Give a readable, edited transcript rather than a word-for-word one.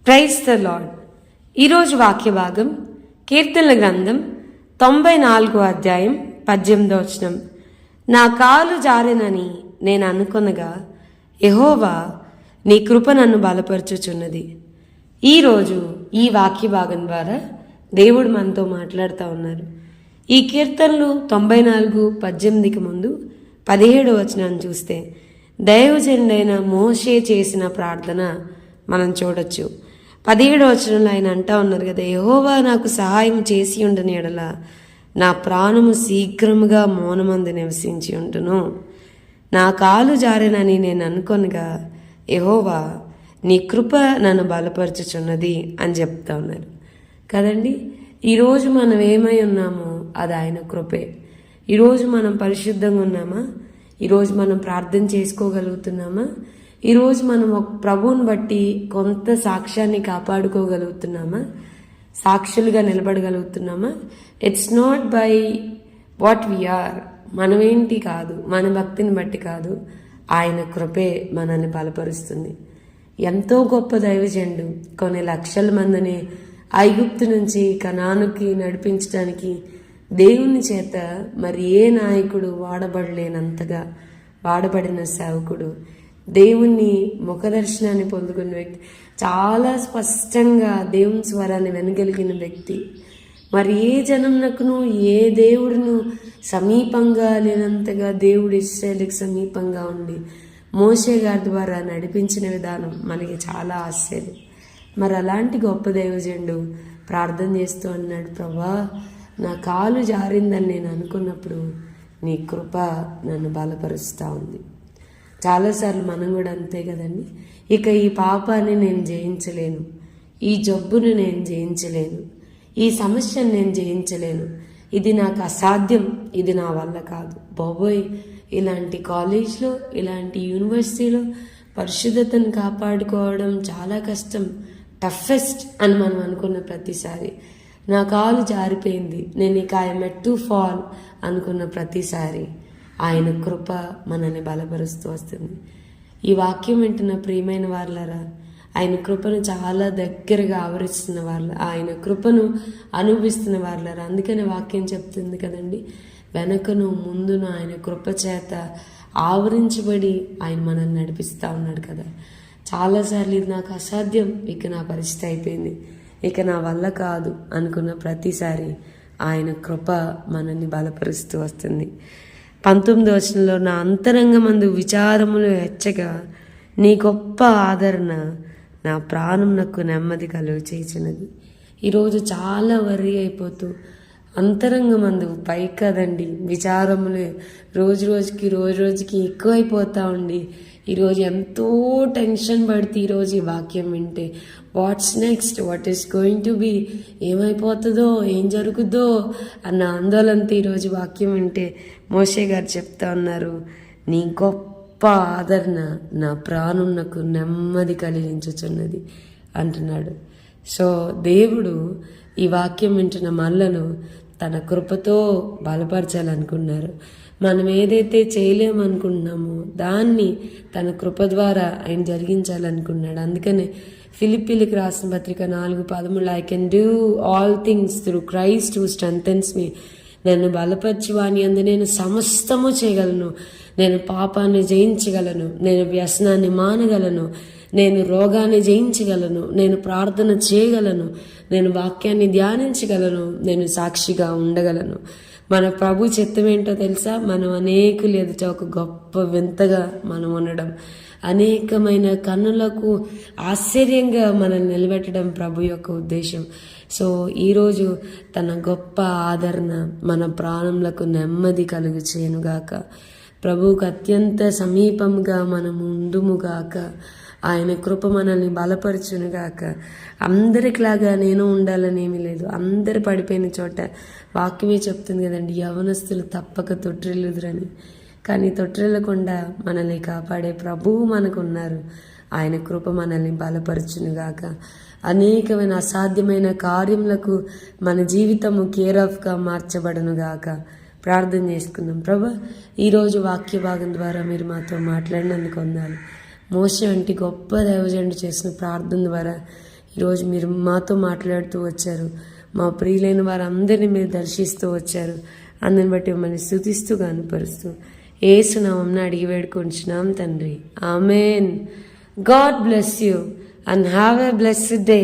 Praise the lord. ఈరోజు వాక్య భాగం కీర్తనల గ్రంథం 94వ అధ్యాయం 18వ వచనం. నా కాలు జారెనని నేను అనుకొనగా యెహోవా నీ కృప నన్ను బలపరచుచున్నది. ఈరోజు ఈ వాక్య భాగం ద్వారా దేవుడు మనతో మాట్లాడుతూ ఉన్నారు. ఈ కీర్తనలు 94:18కి ముందు 17వ వచనాన్ని చూస్తే దైవజనుడైన మోషే చేసిన ప్రార్థన మనం చూడొచ్చు. 17వ వచనంలో ఆయన అంటా ఉన్నారు కదా, యెహోవా నాకు సహాయం చేసి ఉండని ఎడల నా ప్రాణము శీఘ్రముగా మౌనమందు నివసించి ఉంటును. నా కాలు జారెనని నేను అనుకొనగా యెహోవా నీ కృప నన్ను బలపరచుచున్నది అని చెప్తా ఉన్నారు కదండి. ఈరోజు మనం ఏమై ఉన్నామో అది ఆయన కృపే. ఈరోజు మనం పరిశుద్ధంగా ఉన్నామా? ఈరోజు మనం ప్రార్థన చేసుకోగలుగుతున్నామా? ఈరోజు మనం ఒక ప్రభువుని బట్టి కొంత సాక్ష్యాన్ని కాపాడుకోగలుగుతున్నామా? సాక్షులుగా నిలబడగలుగుతున్నామా? It's not by what we are, మనమేంటి కాదు, మన భక్తిని బట్టి కాదు, ఆయన కృపే మనల్ని బలపరుస్తుంది. ఎంతో గొప్ప దైవజనుడు కొన్ని లక్షల మందిని ఐగుప్తు నుంచి కనానుకి నడిపించడానికి దేవుని చేత మరి ఏ నాయకుడు వాడబడలేనంతగా వాడబడిన సేవకుడు, దేవుని ముఖదర్శనాన్ని పొందుకున్న వ్యక్తి, చాలా స్పష్టంగా దేవుని స్వరాన్ని వినగలిగిన వ్యక్తి, మరి ఏ జనంనకును ఏ దేవుడును సమీపంగా లేనంతగా దేవుడు ఇశ్రాయేలుకి సమీపంగా ఉండి మోషే గారి ద్వారా నడిపించిన విధానం మనకి చాలా ఆశ్చర్యం. మరి అలాంటి గొప్ప దైవజనుడు ప్రార్థన చేస్తూ అన్నాడు, ప్రభా నా కాలు జారిందని నేను అనుకున్నప్పుడు నీ కృప నన్ను బలపరుస్తూ ఉంది. చాలాసార్లు మనం కూడా అంతే కదండి. ఇక ఈ పాపాన్ని నేను జయించలేను, ఈ జబ్బును నేను జయించలేను, ఈ సమస్యను నేను జయించలేను, ఇది నాకు అసాధ్యం, ఇది నా వల్ల కాదు. బాబోయ్, ఇలాంటి కాలేజ్లో ఇలాంటి యూనివర్సిటీలో పరిశుద్ధతను కాపాడుకోవడం చాలా కష్టం, టఫెస్ట్ అని మనం అనుకున్న ప్రతిసారి, నా కాలు జారిపోయింది, నేను ఇక ఐ మెట్ టు ఫాల్ అనుకున్న ప్రతిసారి ఆయన కృప మనల్ని బలపరుస్తూ వస్తుంది. ఈ వాక్యం వింటున్న ప్రియమైన వాళ్ళరా, ఆయన కృపను చాలా దగ్గరగా ఆవరిస్తున్న వాళ్ళ, ఆయన కృపను అనుభవిస్తున్న వాళ్ళరా. అందుకనే వాక్యం చెప్తుంది కదండి, వెనకను ముందును ఆయన కృప చేత ఆవరించబడి ఆయన మనల్ని నడిపిస్తూ ఉన్నాడు కదా. చాలాసార్లు ఇది నాకు అసాధ్యం, ఇక నా పరిస్థితి అయిపోయింది, ఇక నా వల్ల కాదు అనుకున్న ప్రతిసారి ఆయన కృప మనల్ని బలపరుస్తూ వస్తుంది. 19వ వచనంలో నా అంతరంగమందు విచారములు హెచ్చగా నీ గొప్ప ఆదరణ నా ప్రాణం నాకు నెమ్మది కలుగు చేసినది. ఈరోజు చాలా వర్రీ అయిపోతూ అంతరంగమందు పై కదండి విచారములు రోజు రోజుకి ఎక్కువైపోతూ ఉండి ఈరోజు ఎంతో టెన్షన్ పడితే ఈరోజు ఈ వాక్యం వింటే what's next, what is going to be, ఏమైపోతుందో ఏం జరుగుద్దో అన్న ఆందోళనతో ఈరోజు వాక్యం వింటే మోషే గారు చెప్తా ఉన్నారు, నీ గొప్ప ఆదరణ నా ప్రాణం నాకు నెమ్మది కలిగించుచున్నది అంటున్నాడు. సో దేవుడు ఈ వాక్యం వింటున్న మనలను తన కృపతో బలపరచాలనుకున్నారు. మనం ఏదైతే చేయలేమనుకుంటున్నామో దాన్ని తన కృప ద్వారా ఆయన జరిగించాలనుకున్నాడు. అందుకనే ఫిలిప్పీలకు రాసిన పత్రిక 4:13 I can do all things through Christ who strengthens me, నన్ను బలపరిచి వాని అందు నేను సమస్తము చేయగలను, నేను పాపాన్ని జయించగలను, నేను వ్యసనాన్ని మానగలను, నేను రోగాన్ని జయించగలను, నేను ప్రార్థన చేయగలను, నేను వాక్యాన్ని ధ్యానించగలను, నేను సాక్షిగా ఉండగలను. మన ప్రభు చిత్తం ఏంటో తెలుసా? మనం అనేకులు ఎదుట ఒక గొప్ప వింతగా మనం ఉండడం, అనేకమైన కన్నులకు ఆశ్చర్యంగా మనల్ని నిలబెట్టడం ప్రభు యొక్క ఉద్దేశం. సో ఈరోజు తన గొప్ప ఆదరణ మన ప్రాణములకు నెమ్మది కలుగు చేయనుగాక. ప్రభువుకు అత్యంత సమీపంగా మనము ఉందుముగాక. ఆయన కృప మనల్ని బలపరచునుగాక. అందరికిలాగా నేను ఉండాలని ఏమీ లేదు. అందరు పడిపోయిన చోట వాక్యమే చెప్తుంది కదండి, యవనస్తులు తప్పక తొట్టిల్లుదురని. కానీ తొట్టిల్లకుండా మనల్ని కాపాడే ప్రభువు మనకు ఉన్నారు. ఆయన కృప మనల్ని బలపరచునుగాక. అనేకమైన అసాధ్యమైన కార్యములకు మన జీవితము కేర్ ఆఫ్గా మార్చబడనుగాక. ప్రార్థన చేసుకుందాం. ప్రభా, ఈరోజు వాక్య భాగం ద్వారా మీరు మాతో మాట్లాడినందుకు వందనాలు. మోషే వంటి గొప్ప దైవజనుడు చేసిన ప్రార్థన ద్వారా ఈరోజు మీరు మాతో మాట్లాడుతూ వచ్చారు. మా ప్రియులైన వారందరినీ మీరు దర్శిస్తూ వచ్చారు. అందరిని బట్టి మిమ్మల్ని స్తుతిస్తూ గానపరుస్తూ యేసు నామమున అడిగి వేడుకొంచున్నాం తండ్రి. Amen. God bless you and have a blessed day.